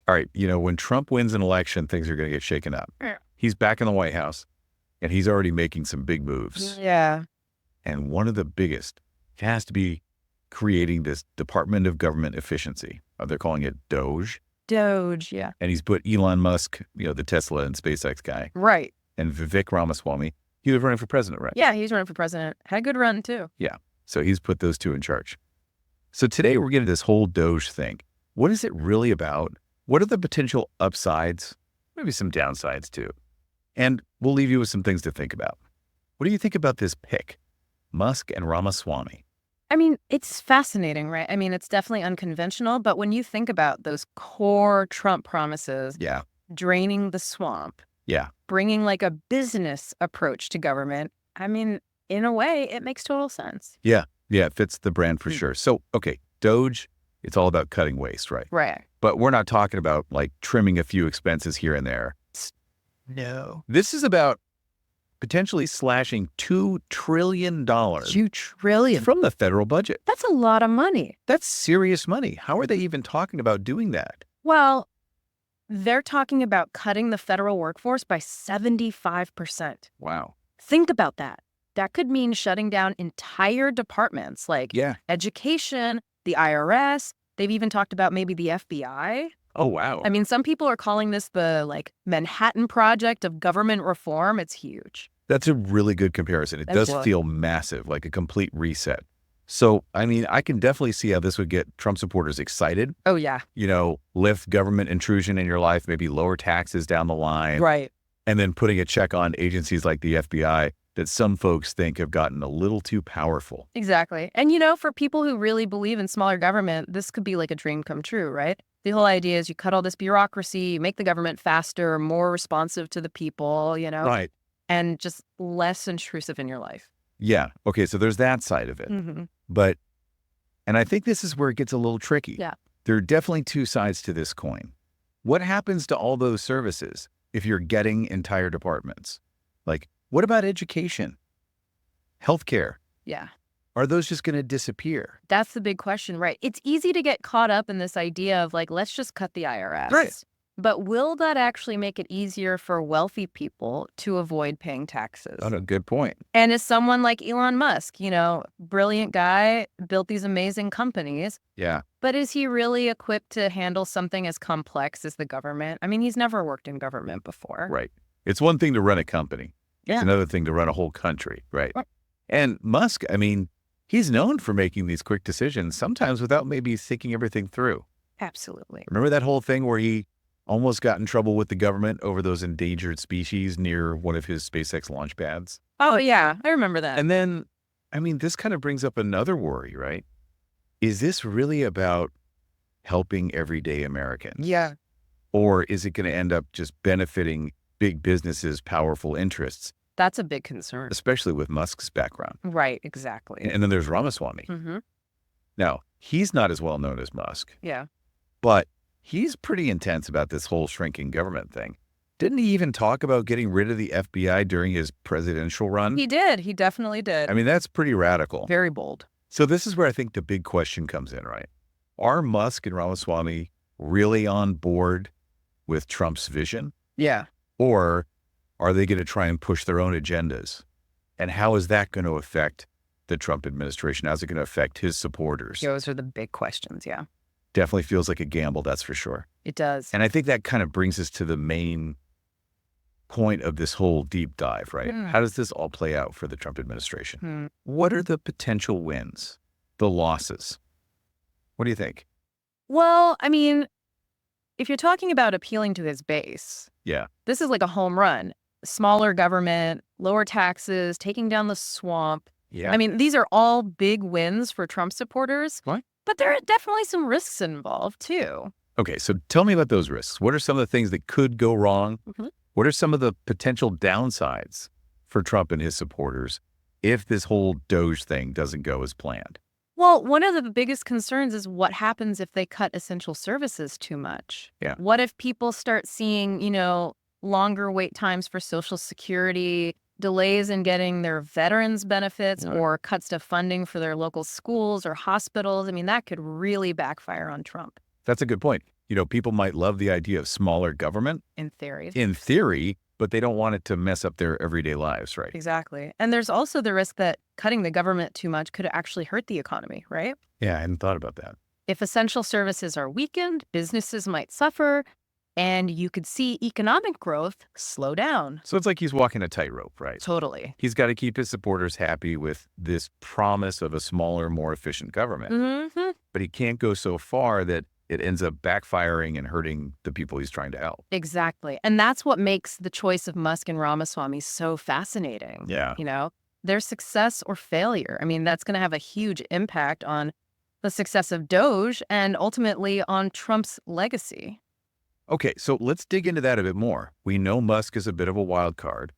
All right, when Trump wins an election, things are going to get shaken up. Yeah. He's back in the White House, and he's already making some big moves. Yeah. And one of the biggest has to be creating this Department of Government Efficiency. They're calling it Doge. Doge, yeah. And he's put Elon Musk, the Tesla and SpaceX guy, Right. and Vivek Ramaswamy. He was running for president, right? Yeah, he's running for president. Had a good run, too. Yeah. So he's put those two in charge. So today we're getting this whole Doge thing. What is it really about? What are the potential upsides? Maybe some downsides, too. And we'll leave you with some things to think about. What do you think about this pick, Musk and Ramaswamy? I mean, it's fascinating, right? I mean, it's definitely unconventional, but when you think about those core Trump promises, Yeah. draining the swamp, Yeah. bringing like a business approach to government, I mean, in a way, it makes total sense. Yeah. Yeah. It fits the brand for sure. So, okay, Doge, it's all about cutting waste, right? Right. But we're not talking about like trimming a few expenses here and there. No. This is about potentially slashing $2 trillion $2 trillion. from the federal budget. That's a lot of money. That's serious money. How are they even talking about doing that? Well, they're talking about cutting the federal workforce by 75%. Wow. Think about that. That could mean shutting down entire departments like education, the IRS. They've even talked about maybe the FBI. Oh, wow. I mean, some people are calling this the Manhattan Project of government reform. It's huge. That's a really good comparison. It does feel massive, like a complete reset. So, I mean, I can definitely see how this would get Trump supporters excited. Oh, yeah. Lift government intrusion in your life, maybe lower taxes down the line. Right. And then putting a check on agencies like the FBI that some folks think have gotten a little too powerful. Exactly. And, for people who really believe in smaller government, this could be like a dream come true, right? The whole idea is you cut all this bureaucracy, you make the government faster, more responsive to the people, Right. and just less intrusive in your life. Yeah. Okay. So there's that side of it. Mm-hmm. And I think this is where it gets a little tricky. Yeah. There are definitely two sides to this coin. What happens to all those services if you're getting entire departments? Like, what about education? Healthcare? Yeah. Are those just going to disappear? That's the big question, right? It's easy to get caught up in this idea of let's just cut the IRS. Right. But will that actually make it easier for wealthy people to avoid paying taxes? Oh, no, good point. And as someone like Elon Musk, brilliant guy, built these amazing companies. Yeah. But is he really equipped to handle something as complex as the government? I mean, he's never worked in government before. Right. It's one thing to run a company. Yeah. It's another thing to run a whole country, right? And Musk, I mean, he's known for making these quick decisions, sometimes without maybe thinking everything through. Absolutely. Remember that whole thing where he almost got in trouble with the government over those endangered species near one of his SpaceX launch pads? Oh, yeah. I remember that. And then, I mean, this kind of brings up another worry, right? Is this really about helping everyday Americans? Yeah. Or is it going to end up just benefiting big businesses' powerful interests? That's a big concern. Especially with Musk's background. Right, exactly. And then there's Ramaswamy. Mm-hmm. Now, he's not as well known as Musk. Yeah. But he's pretty intense about this whole shrinking government thing. Didn't he even talk about getting rid of the FBI during his presidential run? He did. He definitely did. I mean, that's pretty radical. Very bold. So this is where I think the big question comes in, right? Are Musk and Ramaswamy really on board with Trump's vision? Yeah. Or are they going to try and push their own agendas? And how is that going to affect the Trump administration? How's it going to affect his supporters? Those are the big questions, yeah. Definitely feels like a gamble, that's for sure. It does. And I think that kind of brings us to the main point of this whole deep dive, right? How does this all play out for the Trump administration? What are the potential wins, the losses? What do you think? Well, I mean, if you're talking about appealing to his base, this is like a home run. Smaller government, lower taxes, taking down the swamp. Yeah. I mean, these are all big wins for Trump supporters. What? But there are definitely some risks involved, too. Okay, so tell me about those risks. What are some of the things that could go wrong? Mm-hmm. What are some of the potential downsides for Trump and his supporters if this whole Doge thing doesn't go as planned? Well, one of the biggest concerns is what happens if they cut essential services too much. Yeah. What if people start seeing, longer wait times for Social Security, delays in getting their veterans benefits, or cuts to funding for their local schools or hospitals? I mean, that could really backfire on Trump. That's a good point. People might love the idea of smaller government. In theory. In theory, but they don't want it to mess up their everyday lives, right? Exactly. And there's also the risk that cutting the government too much could actually hurt the economy, right? Yeah, I hadn't thought about that. If essential services are weakened, businesses might suffer, and you could see economic growth slow down. So it's like he's walking a tightrope, right? Totally. He's got to keep his supporters happy with this promise of a smaller, more efficient government. Mm-hmm. But he can't go so far that it ends up backfiring and hurting the people he's trying to help. Exactly. And that's what makes the choice of Musk and Ramaswamy so fascinating. Yeah. Their success or failure. I mean, that's going to have a huge impact on the success of Doge and ultimately on Trump's legacy. Okay, so let's dig into that a bit more. We know Musk is a bit of a wild card,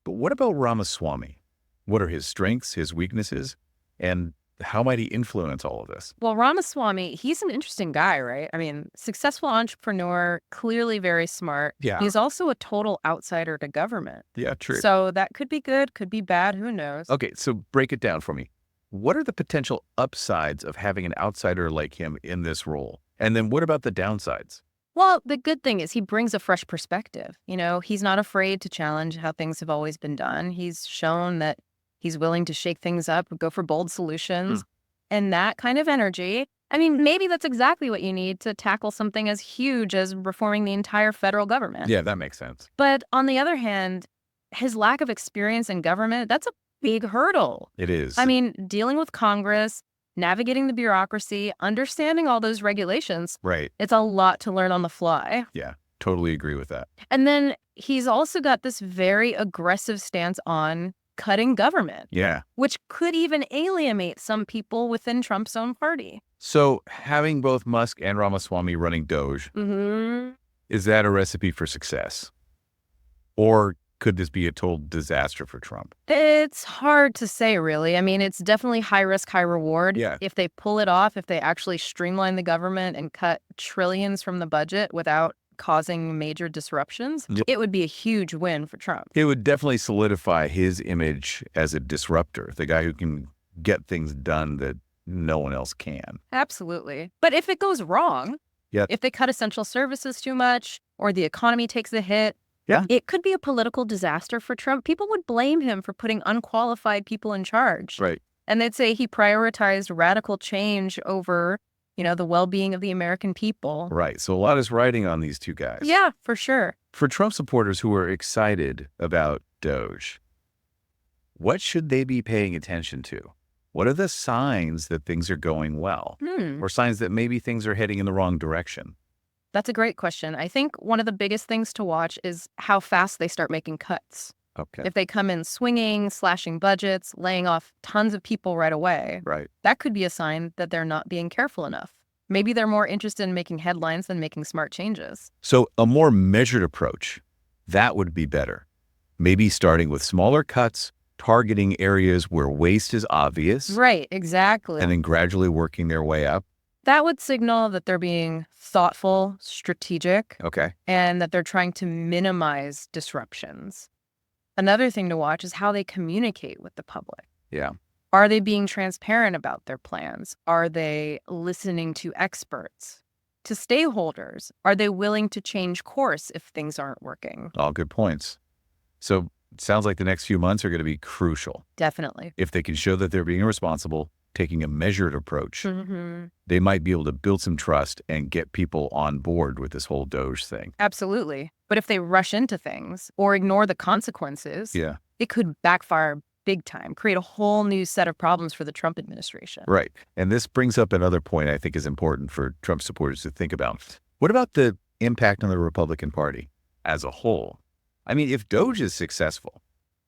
but what about Ramaswamy? What are his strengths, his weaknesses, and how might he influence all of this? Well, Ramaswamy, he's an interesting guy, right? I mean, successful entrepreneur, clearly very smart. Yeah. He's also a total outsider to government. Yeah, true. So that could be good, could be bad, who knows? Okay, so break it down for me. What are the potential upsides of having an outsider like him in this role? And then what about the downsides? Well, the good thing is he brings a fresh perspective. He's not afraid to challenge how things have always been done. He's shown that he's willing to shake things up, go for bold solutions. And that kind of energy, I mean, maybe that's exactly what you need to tackle something as huge as reforming the entire federal government. Yeah, that makes sense. But on the other hand, his lack of experience in government, that's a big hurdle. It is. I mean, dealing with Congress, navigating the bureaucracy, understanding all those regulations. Right. It's a lot to learn on the fly. Yeah, totally agree with that. And then he's also got this very aggressive stance on cutting government. Yeah. Which could even alienate some people within Trump's own party. So having both Musk and Ramaswamy running Doge, is that a recipe for success? Or could this be a total disaster for Trump? It's hard to say, really. I mean, it's definitely high risk, high reward. Yeah. If they pull it off, if they actually streamline the government and cut trillions from the budget without causing major disruptions, it would be a huge win for Trump. It would definitely solidify his image as a disruptor, the guy who can get things done that no one else can. Absolutely. But if it goes wrong, if they cut essential services too much or the economy takes a hit, it could be a political disaster for Trump. People would blame him for putting unqualified people in charge. Right. And they'd say he prioritized radical change over, the well-being of the American people. Right. So a lot is riding on these two guys. Yeah, for sure. For Trump supporters who are excited about Doge, what should they be paying attention to? What are the signs that things are going well? Or signs that maybe things are heading in the wrong direction? That's a great question. I think one of the biggest things to watch is how fast they start making cuts. Okay. If they come in swinging, slashing budgets, laying off tons of people right away, that could be a sign that they're not being careful enough. Maybe they're more interested in making headlines than making smart changes. So a more measured approach, that would be better. Maybe starting with smaller cuts, targeting areas where waste is obvious. Right, exactly. And then gradually working their way up. That would signal that they're being thoughtful, strategic, and that they're trying to minimize disruptions. Another thing to watch is how they communicate with the public. Yeah. Are they being transparent about their plans? Are they listening to experts, to stakeholders? Are they willing to change course if things aren't working? All good points. So it sounds like the next few months are going to be crucial. Definitely. If they can show that they're being responsible, taking a measured approach, they might be able to build some trust and get people on board with this whole Doge thing. Absolutely. But if they rush into things or ignore the consequences, it could backfire big time, create a whole new set of problems for the Trump administration. Right. And this brings up another point I think is important for Trump supporters to think about. What about the impact on the Republican Party as a whole? I mean, if Doge is successful,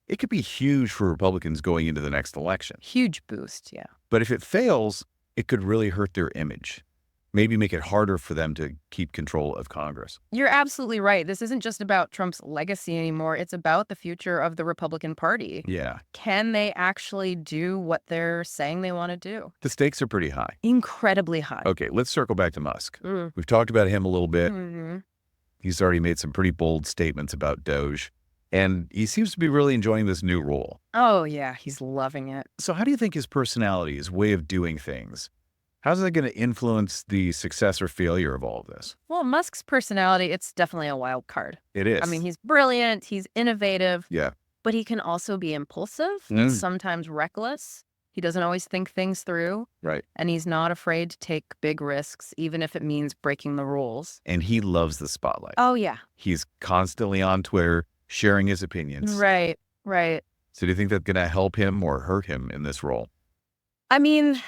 it could be huge for Republicans going into the next election. Huge boost, yeah. But if it fails, it could really hurt their image. Maybe make it harder for them to keep control of Congress. You're absolutely right. This isn't just about Trump's legacy anymore. It's about the future of the Republican Party. Yeah. Can they actually do what they're saying they want to do? The stakes are pretty high. Incredibly high. Okay, let's circle back to Musk. We've talked about him a little bit. He's already made some pretty bold statements about Doge. And he seems to be really enjoying this new role. Oh, yeah. He's loving it. So how do you think his personality, his way of doing things, How's that going to influence the success or failure of all of this? Well, Musk's personality, it's definitely a wild card. It is. I mean, he's brilliant, he's innovative, Yeah. but he can also be impulsive, sometimes reckless. He doesn't always think things through, Right. and he's not afraid to take big risks, even if it means breaking the rules. And he loves the spotlight. Oh, yeah. He's constantly on Twitter sharing his opinions. Right, right. So do you think that's going to help him or hurt him in this role? I mean,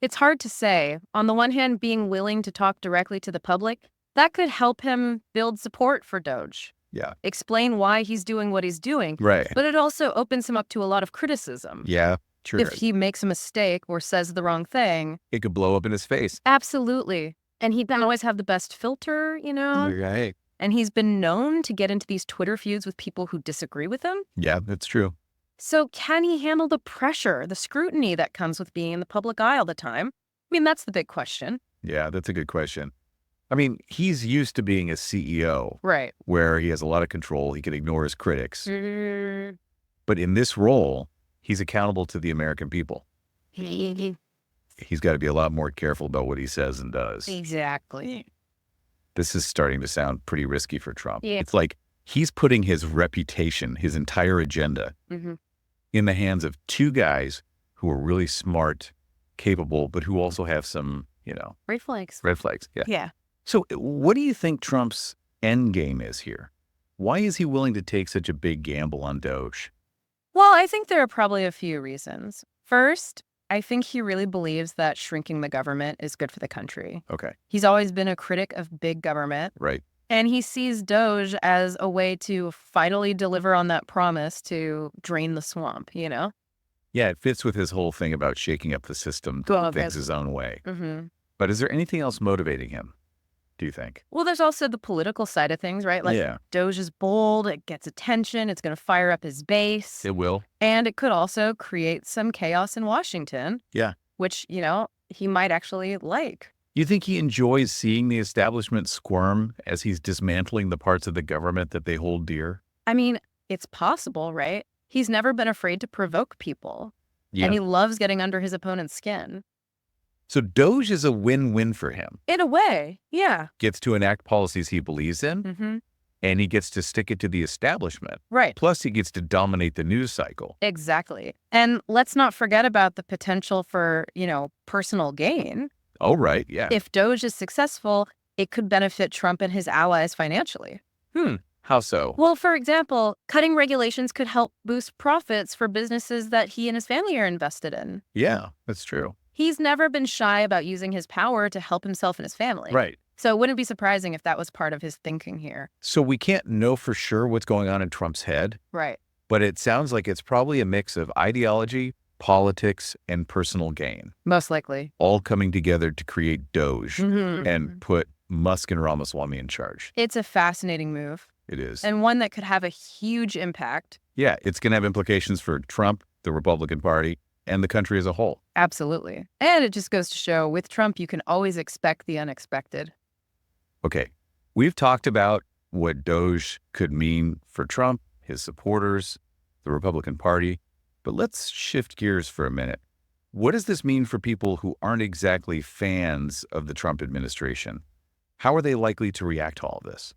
it's hard to say. On the one hand, being willing to talk directly to the public, that could help him build support for Doge. Yeah. Explain why he's doing what he's doing. Right. But it also opens him up to a lot of criticism. Yeah. True. If he makes a mistake or says the wrong thing. It could blow up in his face. Absolutely. And he doesn't always have the best filter, Right. And he's been known to get into these Twitter feuds with people who disagree with him. Yeah, that's true. So can he handle the pressure, the scrutiny that comes with being in the public eye all the time? I mean, that's the big question. Yeah, that's a good question. I mean, he's used to being a CEO. Right. Where he has a lot of control. He can ignore his critics. Mm-hmm. But in this role, he's accountable to the American people. He's got to be a lot more careful about what he says and does. Exactly. This is starting to sound pretty risky for Trump. Yeah. It's like he's putting his reputation, his entire agenda, in the hands of two guys who are really smart, capable, but who also have some, Red flags. red flags. Yeah. Yeah. So what do you think Trump's end game is here? Why is he willing to take such a big gamble on Doge? Well, I think there are probably a few reasons. First, I think he really believes that shrinking the government is good for the country. Okay. He's always been a critic of big government. Right. And he sees Doge as a way to finally deliver on that promise to drain the swamp, Yeah, it fits with his whole thing about shaking up the system, things his own way. But is there anything else motivating him, do you think? Well, there's also the political side of things, right? Like Yeah. Doge is bold, it gets attention, it's going to fire up his base. It will. And it could also create some chaos in Washington. Yeah. Which, he might actually like. You think he enjoys seeing the establishment squirm as he's dismantling the parts of the government that they hold dear? I mean, it's possible, right? He's never been afraid to provoke people. Yeah. And he loves getting under his opponent's skin. So Doge is a win-win for him. In a way, yeah. Gets to enact policies he believes in, and he gets to stick it to the establishment. Right. Plus, he gets to dominate the news cycle. Exactly. And let's not forget about the potential for, personal gain. Oh, right. Yeah. If Doge is successful, it could benefit Trump and his allies financially. How so? Well, for example, cutting regulations could help boost profits for businesses that he and his family are invested in. Yeah, that's true. He's never been shy about using his power to help himself and his family. Right. So it wouldn't be surprising if that was part of his thinking here. So we can't know for sure what's going on in Trump's head, Right. but it sounds like it's probably a mix of ideology, politics, and personal gain, Most likely. all coming together to create Doge Mm-hmm. and put Musk and Ramaswamy in charge. It's a fascinating move It is. and one that could have a huge impact. Yeah, it's going to have implications for Trump, the Republican Party, and the country as a whole. Absolutely. And it just goes to show with Trump, you can always expect the unexpected. Okay, we've talked about what Doge could mean for Trump, his supporters, the Republican Party, but let's shift gears for a minute. What does this mean for people who aren't exactly fans of the Trump administration? How are they likely to react to all of this?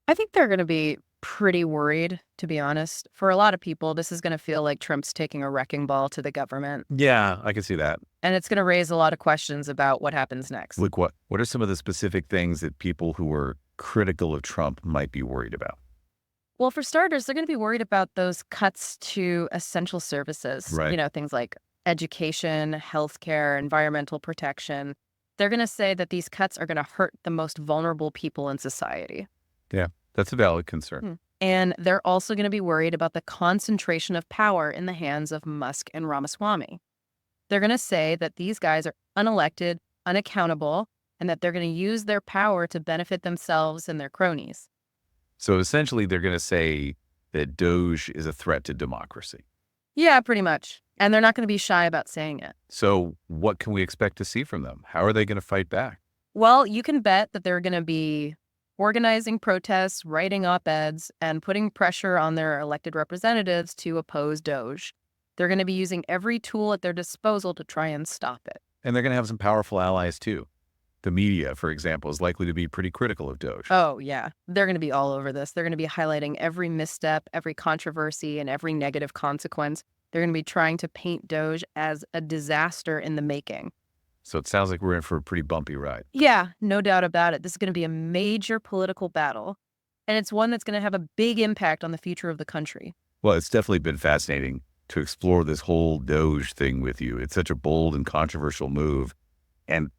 I think they're going to be pretty worried, to be honest. For a lot of people, this is going to feel like Trump's taking a wrecking ball to the government. Yeah, I can see that. And it's going to raise a lot of questions about what happens next. Like what? What are some of the specific things that people who are critical of Trump might be worried about? Well, for starters, they're going to be worried about those cuts to essential services. Right. Things like education, healthcare, environmental protection. They're going to say that these cuts are going to hurt the most vulnerable people in society. Yeah, that's a valid concern. And they're also going to be worried about the concentration of power in the hands of Musk and Ramaswamy. They're going to say that these guys are unelected, unaccountable, and that they're going to use their power to benefit themselves and their cronies. So essentially, they're going to say that Doge is a threat to democracy. Yeah, pretty much. And they're not going to be shy about saying it. So what can we expect to see from them? How are they going to fight back? Well, you can bet that they're going to be organizing protests, writing op-eds, and putting pressure on their elected representatives to oppose Doge. They're going to be using every tool at their disposal to try and stop it. And they're going to have some powerful allies too. The media, for example, is likely to be pretty critical of Doge. Oh, yeah. They're going to be all over this. They're going to be highlighting every misstep, every controversy, and every negative consequence. They're going to be trying to paint Doge as a disaster in the making. So it sounds like we're in for a pretty bumpy ride. Yeah, no doubt about it. This is going to be a major political battle, and it's one that's going to have a big impact on the future of the country. Well, it's definitely been fascinating to explore this whole Doge thing with you. It's such a bold and controversial move, and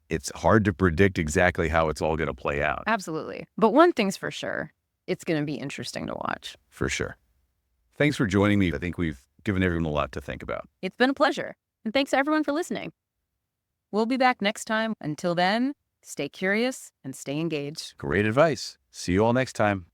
it's hard to predict exactly how it's all going to play out. Absolutely. But one thing's for sure, it's going to be interesting to watch. For sure. Thanks for joining me. I think we've given everyone a lot to think about. It's been a pleasure. And thanks everyone for listening. We'll be back next time. Until then, stay curious and stay engaged. Great advice. See you all next time.